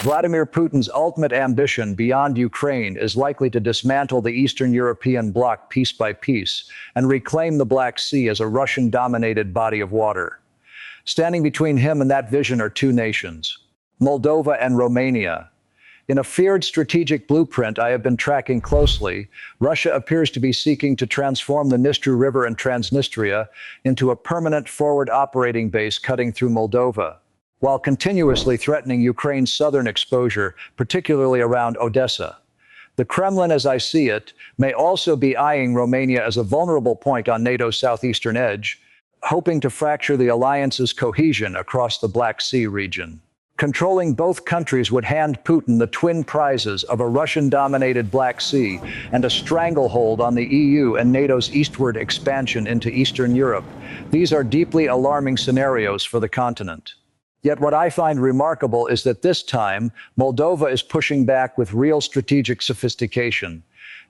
Vladimir Putin's ultimate ambition beyond Ukraine is likely to dismantle the Eastern European bloc piece by piece and reclaim the Black Sea as a Russian-dominated body of water. Standing between him and that vision are two nations, Moldova and Romania. In a feared strategic blueprint I have been tracking closely, Russia appears to be seeking to transform the Dniester River and Transnistria into a permanent forward operating base cutting through Moldova, while continuously threatening Ukraine's southern exposure, particularly around Odessa. The Kremlin, as I see it, may also be eyeing Romania as a vulnerable point on NATO's southeastern edge, hoping to fracture the alliance's cohesion across the Black Sea region. Controlling both countries would hand Putin the twin prizes of a Russian-dominated Black Sea and a stranglehold on the EU and NATO's eastward expansion into Eastern Europe. These are deeply alarming scenarios for the continent. Yet what I find remarkable is that this time, Moldova is pushing back with real strategic sophistication.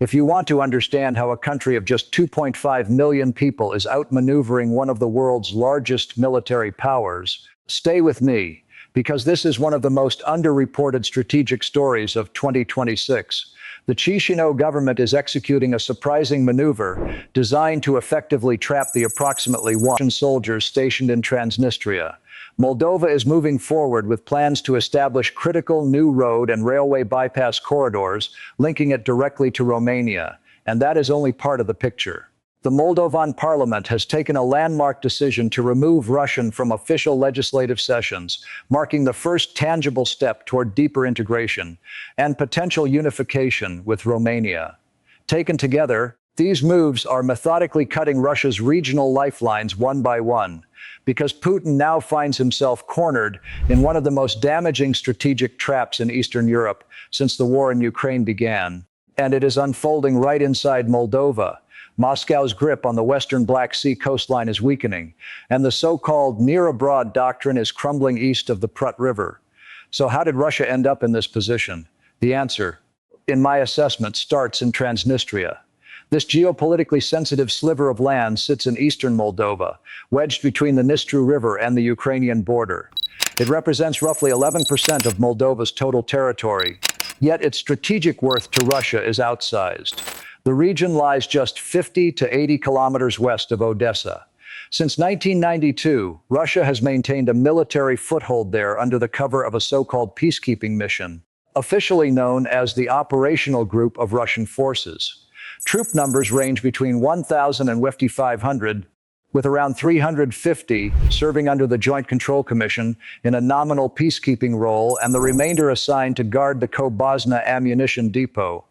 If you want to understand how a country of just 2.5 million people is outmaneuvering one of the world's largest military powers, stay with me, because this is one of the most underreported strategic stories of 2026. The Chisinau government is executing a surprising maneuver designed to effectively trap the approximately 1,000 soldiers stationed in Transnistria. Moldova is moving forward with plans to establish critical new road and railway bypass corridors, linking it directly to Romania. And that is only part of the picture. The Moldovan parliament has taken a landmark decision to remove Russian from official legislative sessions, marking the first tangible step toward deeper integration and potential unification with Romania. Taken together, these moves are methodically cutting Russia's regional lifelines one by one, because Putin now finds himself cornered in one of the most damaging strategic traps in Eastern Europe since the war in Ukraine began. And it is unfolding right inside Moldova. Moscow's grip on the western Black Sea coastline is weakening, and the so-called near-abroad doctrine is crumbling east of the Prut River. So how did Russia end up in this position? The answer, in my assessment, starts in Transnistria. This geopolitically sensitive sliver of land sits in eastern Moldova, wedged between the Dniester River and the Ukrainian border. It represents roughly 11% of Moldova's total territory, yet its strategic worth to Russia is outsized. The region lies just 50 to 80 kilometers west of Odessa. Since 1992, Russia has maintained a military foothold there under the cover of a so-called peacekeeping mission, officially known as the Operational Group of Russian Forces. Troop numbers range between 1,000 and 5,500, with around 350 serving under the Joint Control Commission in a nominal peacekeeping role and the remainder assigned to guard the Cobasna ammunition depot.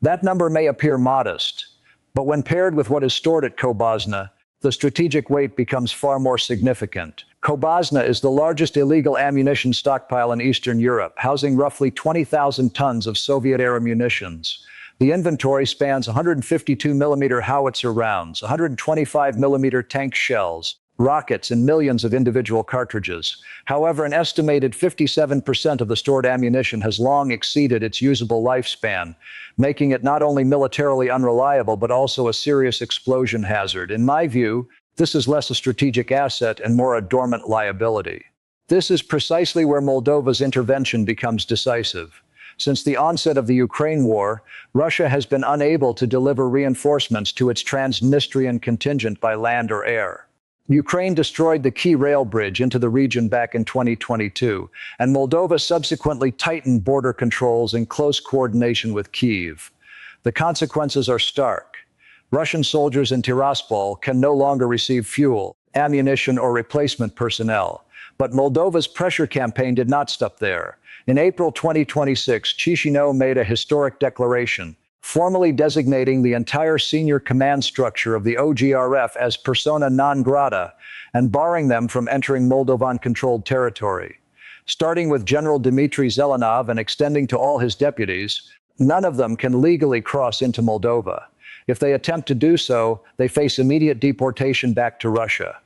That number may appear modest, but when paired with what is stored at Cobasna, the strategic weight becomes far more significant. Cobasna is the largest illegal ammunition stockpile in Eastern Europe, housing roughly 20,000 tons of Soviet-era munitions. The inventory spans 152mm howitzer rounds, 125mm tank shells, rockets, and millions of individual cartridges. However, an estimated 57% of the stored ammunition has long exceeded its usable lifespan, making it not only militarily unreliable but also a serious explosion hazard. In my view, this is less a strategic asset and more a dormant liability. This is precisely where Moldova's intervention becomes decisive. Since the onset of the Ukraine war, Russia has been unable to deliver reinforcements to its Transnistrian contingent by land or air. Ukraine destroyed the key rail bridge into the region back in 2022, and Moldova subsequently tightened border controls in close coordination with Kyiv. The consequences are stark. Russian soldiers in Tiraspol can no longer receive fuel, ammunition, or replacement personnel. But Moldova's pressure campaign did not stop there. In April 2026, Chisinau made a historic declaration, formally designating the entire senior command structure of the OGRF as persona non grata and barring them from entering Moldovan-controlled territory. Starting with General Dmitry Zelenov and extending to all his deputies, none of them can legally cross into Moldova. If they attempt to do so, they face immediate deportation back to Russia.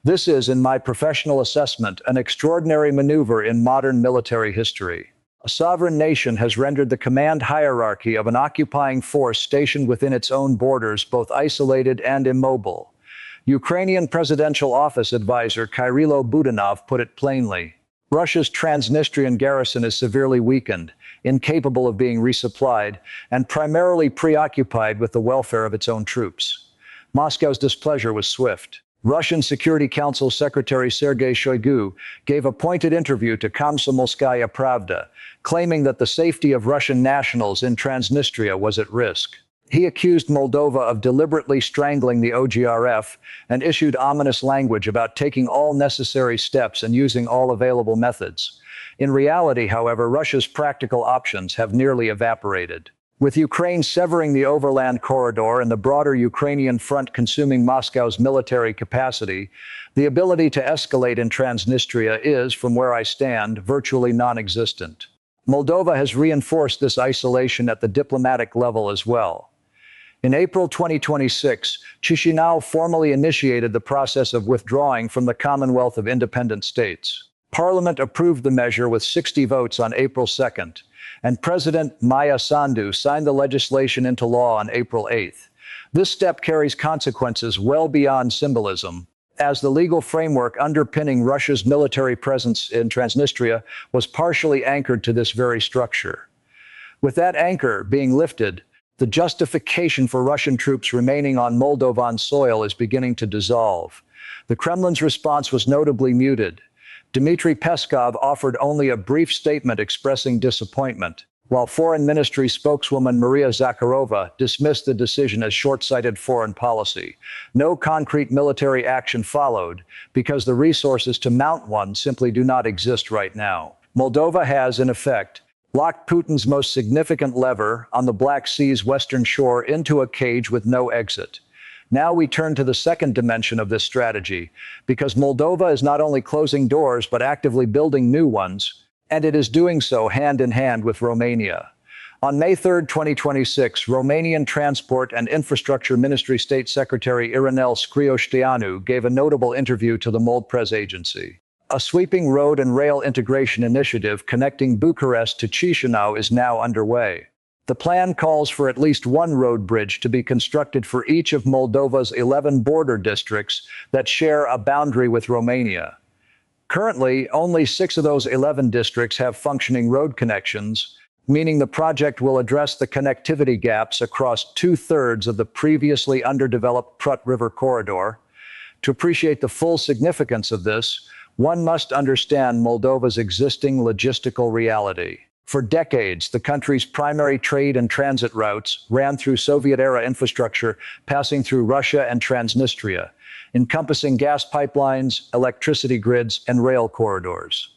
This is, in my professional assessment, an extraordinary maneuver in modern military history. A sovereign nation has rendered the command hierarchy of an occupying force stationed within its own borders both isolated and immobile. Ukrainian Presidential Office Advisor Kirilo Budanov put it plainly. Russia's Transnistrian garrison is severely weakened, incapable of being resupplied, and primarily preoccupied with the welfare of its own troops. Moscow's displeasure was swift. Russian Security Council Secretary Sergei Shoigu gave a pointed interview to Komsomolskaya Pravda, claiming that the safety of Russian nationals in Transnistria was at risk. He accused Moldova of deliberately strangling the OGRF and issued ominous language about taking all necessary steps and using all available methods. In reality, however, Russia's practical options have nearly evaporated. With Ukraine severing the overland corridor and the broader Ukrainian front consuming Moscow's military capacity, the ability to escalate in Transnistria is, from where I stand, virtually non-existent. Moldova has reinforced this isolation at the diplomatic level as well. In April 2026, Chisinau formally initiated the process of withdrawing from the Commonwealth of Independent States. Parliament approved the measure with 60 votes on April 2nd. And President Maya Sandu signed the legislation into law on April 8th. This step carries consequences well beyond symbolism, as the legal framework underpinning Russia's military presence in Transnistria was partially anchored to this very structure. With that anchor being lifted, the justification for Russian troops remaining on Moldovan soil is beginning to dissolve. The Kremlin's response was notably muted. Dmitry Peskov offered only a brief statement expressing disappointment, while Foreign Ministry spokeswoman Maria Zakharova dismissed the decision as short-sighted foreign policy. No concrete military action followed, because the resources to mount one simply do not exist right now. Moldova has, in effect, locked Putin's most significant lever on the Black Sea's western shore into a cage with no exit. Now we turn to the second dimension of this strategy, because Moldova is not only closing doors but actively building new ones, and it is doing so hand in hand with Romania. On May 3, 2026, Romanian Transport and Infrastructure Ministry State Secretary Irinel Scrioșteanu gave a notable interview to the Mold Press Agency. A sweeping road and rail integration initiative connecting Bucharest to Chisinau is now underway. The plan calls for at least one road bridge to be constructed for each of Moldova's 11 border districts that share a boundary with Romania. Currently, only 6 of those 11 districts have functioning road connections, meaning the project will address the connectivity gaps across 2/3 of the previously underdeveloped Prut River corridor. To appreciate the full significance of this, one must understand Moldova's existing logistical reality. For decades, the country's primary trade and transit routes ran through Soviet-era infrastructure passing through Russia and Transnistria, encompassing gas pipelines, electricity grids, and rail corridors.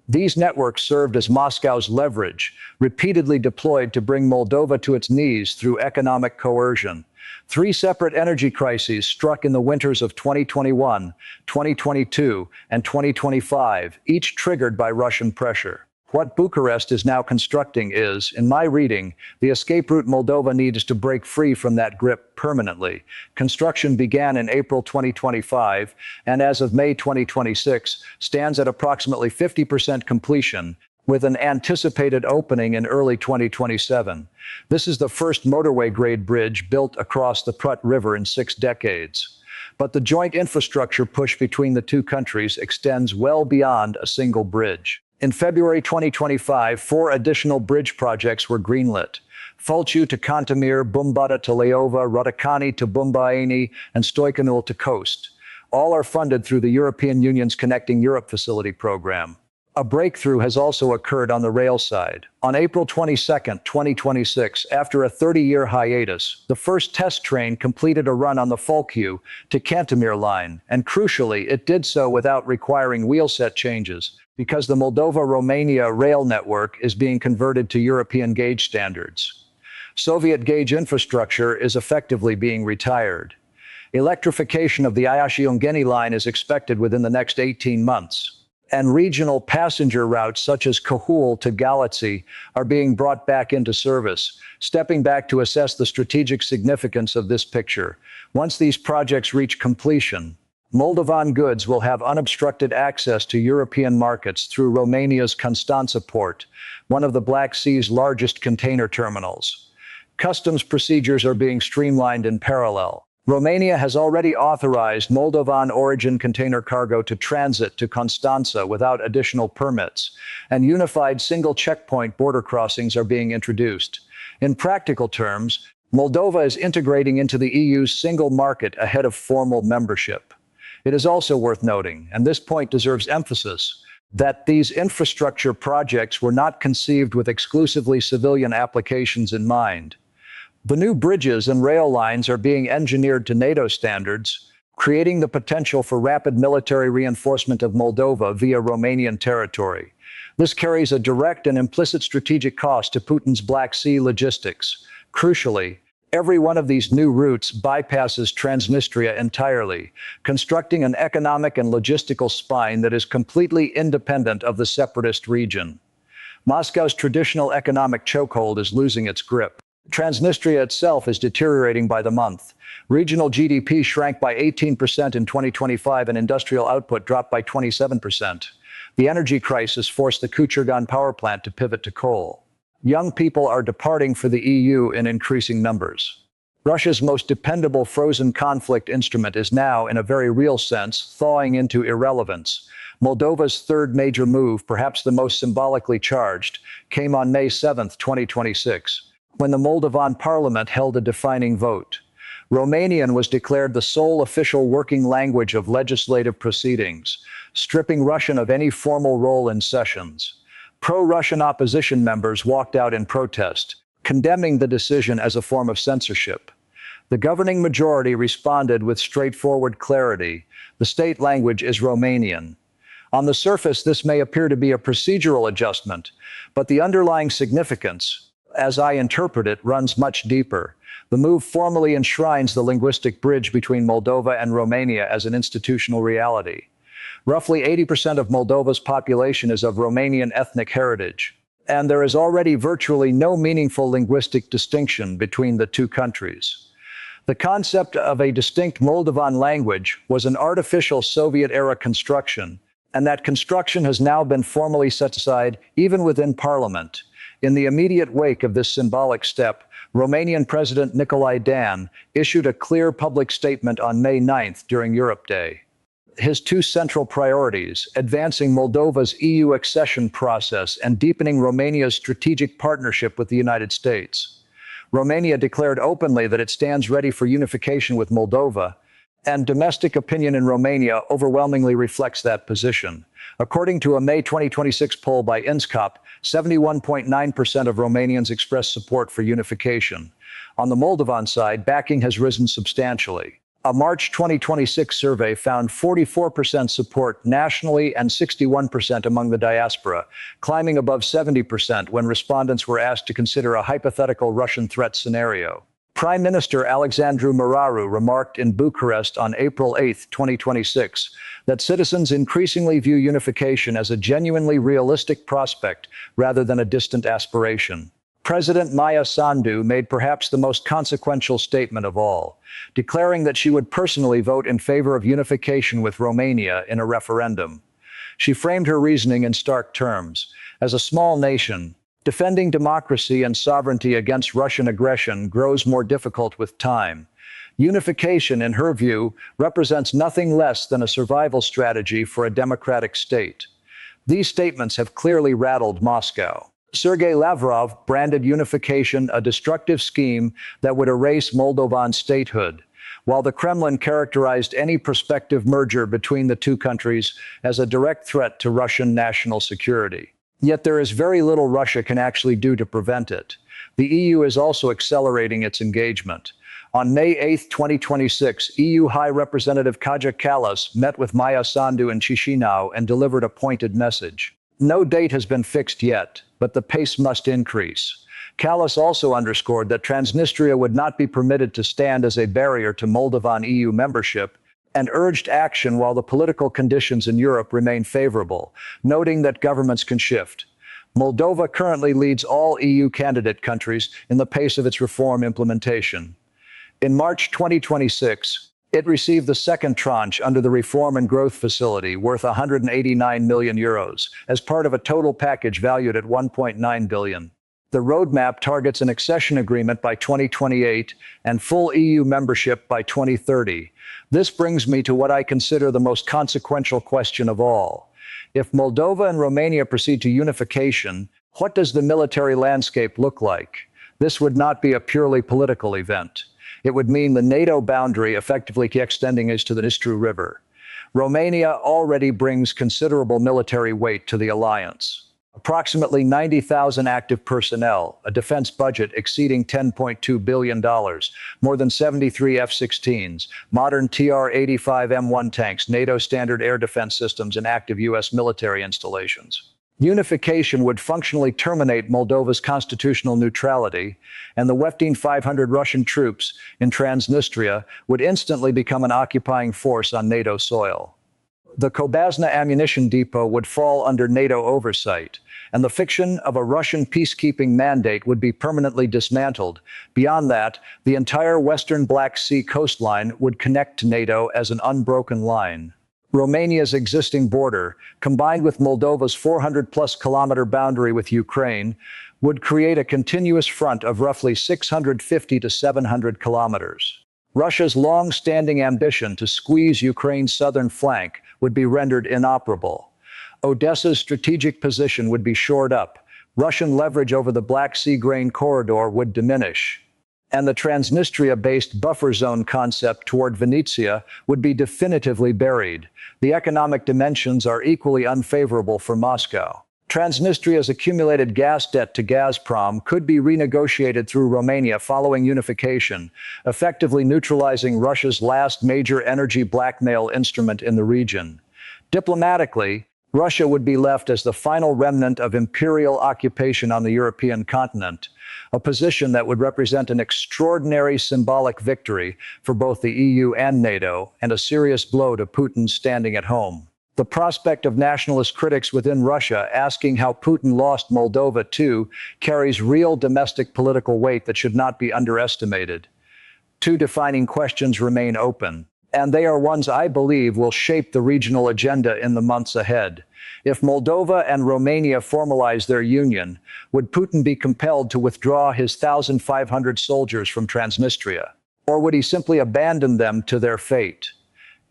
These networks served as Moscow's leverage, repeatedly deployed to bring Moldova to its knees through economic coercion. 3 separate energy crises struck in the winters of 2021, 2022, and 2025, each triggered by Russian pressure. What Bucharest is now constructing is, in my reading, the escape route Moldova needs to break free from that grip permanently. Construction began in April 2025, and as of May 2026, stands at approximately 50% completion, with an anticipated opening in early 2027. This is the first motorway-grade bridge built across the Prut River in 6 decades. But the joint infrastructure push between the two countries extends well beyond a single bridge. In February 2025, 4 additional bridge projects were greenlit. Fulciu to Cantemir, Bumbata to Leova, Rădăcani to Bumbaini, and Stoicanul to Coast. All are funded through the European Union's Connecting Europe Facility program. A breakthrough has also occurred on the rail side. On April 22, 2026, after a 30-year hiatus, the first test train completed a run on the Fulciu to Cantemir line, and crucially, it did so without requiring wheelset changes, because the Moldova-Romania rail network is being converted to European gauge standards. Soviet gauge infrastructure is effectively being retired. Electrification of the Iași-Ungheni line is expected within the next 18 months. And regional passenger routes such as Cahul to Galați are being brought back into service. Stepping back to assess the strategic significance of this picture, once these projects reach completion, Moldovan goods will have unobstructed access to European markets through Romania's Constanța port, one of the Black Sea's largest container terminals. Customs procedures are being streamlined in parallel. Romania has already authorized Moldovan origin container cargo to transit to Constanța without additional permits, and unified single checkpoint border crossings are being introduced. In practical terms, Moldova is integrating into the EU's single market ahead of formal membership. It is also worth noting, and this point deserves emphasis, that these infrastructure projects were not conceived with exclusively civilian applications in mind. The new bridges and rail lines are being engineered to NATO standards, creating the potential for rapid military reinforcement of Moldova via Romanian territory. This carries a direct and implicit strategic cost to Putin's Black Sea logistics. Crucially, every one of these new routes bypasses Transnistria entirely, constructing an economic and logistical spine that is completely independent of the separatist region. Moscow's traditional economic chokehold is losing its grip. Transnistria itself is deteriorating by the month. Regional GDP shrank by 18% in 2025 and industrial output dropped by 27%. The energy crisis forced the Kuchergan power plant to pivot to coal. Young people are departing for the EU in increasing numbers. Russia's most dependable frozen conflict instrument is now, in a very real sense, thawing into irrelevance. Moldova's third major move, perhaps the most symbolically charged, came on May 7, 2026. When the Moldovan parliament held a defining vote. Romanian was declared the sole official working language of legislative proceedings, stripping Russian of any formal role in sessions. Pro-Russian opposition members walked out in protest, condemning the decision as a form of censorship. The governing majority responded with straightforward clarity. The state language is Romanian. On the surface, this may appear to be a procedural adjustment, but the underlying significance, as I interpret it, runs much deeper. The move formally enshrines the linguistic bridge between Moldova and Romania as an institutional reality. Roughly 80% of Moldova's population is of Romanian ethnic heritage, and there is already virtually no meaningful linguistic distinction between the two countries. The concept of a distinct Moldovan language was an artificial Soviet-era construction, and that construction has now been formally set aside, even within parliament. In the immediate wake of this symbolic step, Romanian President Nicolae Dan issued a clear public statement on May 9th during Europe Day. His two central priorities, advancing Moldova's EU accession process and deepening Romania's strategic partnership with the United States. Romania declared openly that it stands ready for unification with Moldova, and domestic opinion in Romania overwhelmingly reflects that position. According to a May 2026 poll by INSCOP, 71.9% of Romanians expressed support for unification. On the Moldovan side, backing has risen substantially. A March 2026 survey found 44% support nationally and 61% among the diaspora, climbing above 70% when respondents were asked to consider a hypothetical Russian threat scenario. Prime Minister Alexandru Muraru remarked in Bucharest on April 8, 2026, that citizens increasingly view unification as a genuinely realistic prospect rather than a distant aspiration. President Maia Sandu made perhaps the most consequential statement of all, declaring that she would personally vote in favor of unification with Romania in a referendum. She framed her reasoning in stark terms. As a small nation, defending democracy and sovereignty against Russian aggression grows more difficult with time. Unification, in her view, represents nothing less than a survival strategy for a democratic state. These statements have clearly rattled Moscow. Sergei Lavrov branded unification a destructive scheme that would erase Moldovan statehood, while the Kremlin characterized any prospective merger between the two countries as a direct threat to Russian national security. Yet there is very little Russia can actually do to prevent it. The EU is also accelerating its engagement. On May 8, 2026, EU High Representative Kaja Kallas met with Maia Sandu in Chisinau and delivered a pointed message. No date has been fixed yet, but the pace must increase. Kallas also underscored that Transnistria would not be permitted to stand as a barrier to Moldovan EU membership, and urged action while the political conditions in Europe remain favorable, noting that governments can shift. Moldova currently leads all EU candidate countries in the pace of its reform implementation. In March 2026, it received the second tranche under the Reform and Growth Facility worth €189 million as part of a total package valued at €1.9 billion. The roadmap targets an accession agreement by 2028 and full EU membership by 2030. This brings me to what I consider the most consequential question of all. If Moldova and Romania proceed to unification, what does the military landscape look like? This would not be a purely political event. It would mean the NATO boundary effectively extending is to the Dnistru River. Romania already brings considerable military weight to the alliance. Approximately 90,000 active personnel, a defense budget exceeding $10.2 billion, more than 73 F-16s, modern TR-85 M1 tanks, NATO standard air defense systems, and active U.S. military installations. Unification would functionally terminate Moldova's constitutional neutrality, and the 500 Russian troops in Transnistria would instantly become an occupying force on NATO soil. The Cobasna ammunition depot would fall under NATO oversight, and the fiction of a Russian peacekeeping mandate would be permanently dismantled. Beyond that, the entire western Black Sea coastline would connect to NATO as an unbroken line. Romania's existing border, combined with Moldova's 400-plus kilometer boundary with Ukraine, would create a continuous front of roughly 650 to 700 kilometers. Russia's long-standing ambition to squeeze Ukraine's southern flank would be rendered inoperable. Odessa's strategic position would be shored up. Russian leverage over the Black Sea grain corridor would diminish. And the Transnistria-based buffer zone concept toward Venetia would be definitively buried. The economic dimensions are equally unfavorable for Moscow. Transnistria's accumulated gas debt to Gazprom could be renegotiated through Romania following unification, effectively neutralizing Russia's last major energy blackmail instrument in the region. Diplomatically, Russia would be left as the final remnant of imperial occupation on the European continent, a position that would represent an extraordinary symbolic victory for both the EU and NATO, and a serious blow to Putin's standing at home. The prospect of nationalist critics within Russia asking how Putin lost Moldova too carries real domestic political weight that should not be underestimated. Two defining questions remain open, and they are ones I believe will shape the regional agenda in the months ahead. If Moldova and Romania formalize their union, would Putin be compelled to withdraw his 1,500 soldiers from Transnistria? Or would he simply abandon them to their fate?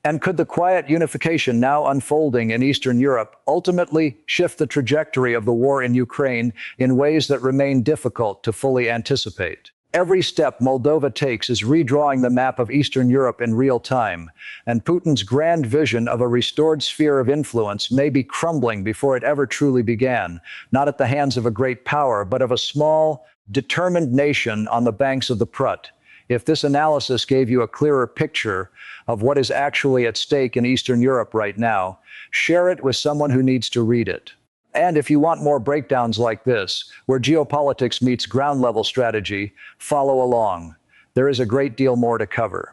And could the quiet unification now unfolding in Eastern Europe ultimately shift the trajectory of the war in Ukraine in ways that remain difficult to fully anticipate? Every step Moldova takes is redrawing the map of Eastern Europe in real time, and Putin's grand vision of a restored sphere of influence may be crumbling before it ever truly began, not at the hands of a great power, but of a small, determined nation on the banks of the Prut. If this analysis gave you a clearer picture of what is actually at stake in Eastern Europe right now, share it with someone who needs to read it. And if you want more breakdowns like this, where geopolitics meets ground-level strategy, follow along. There is a great deal more to cover.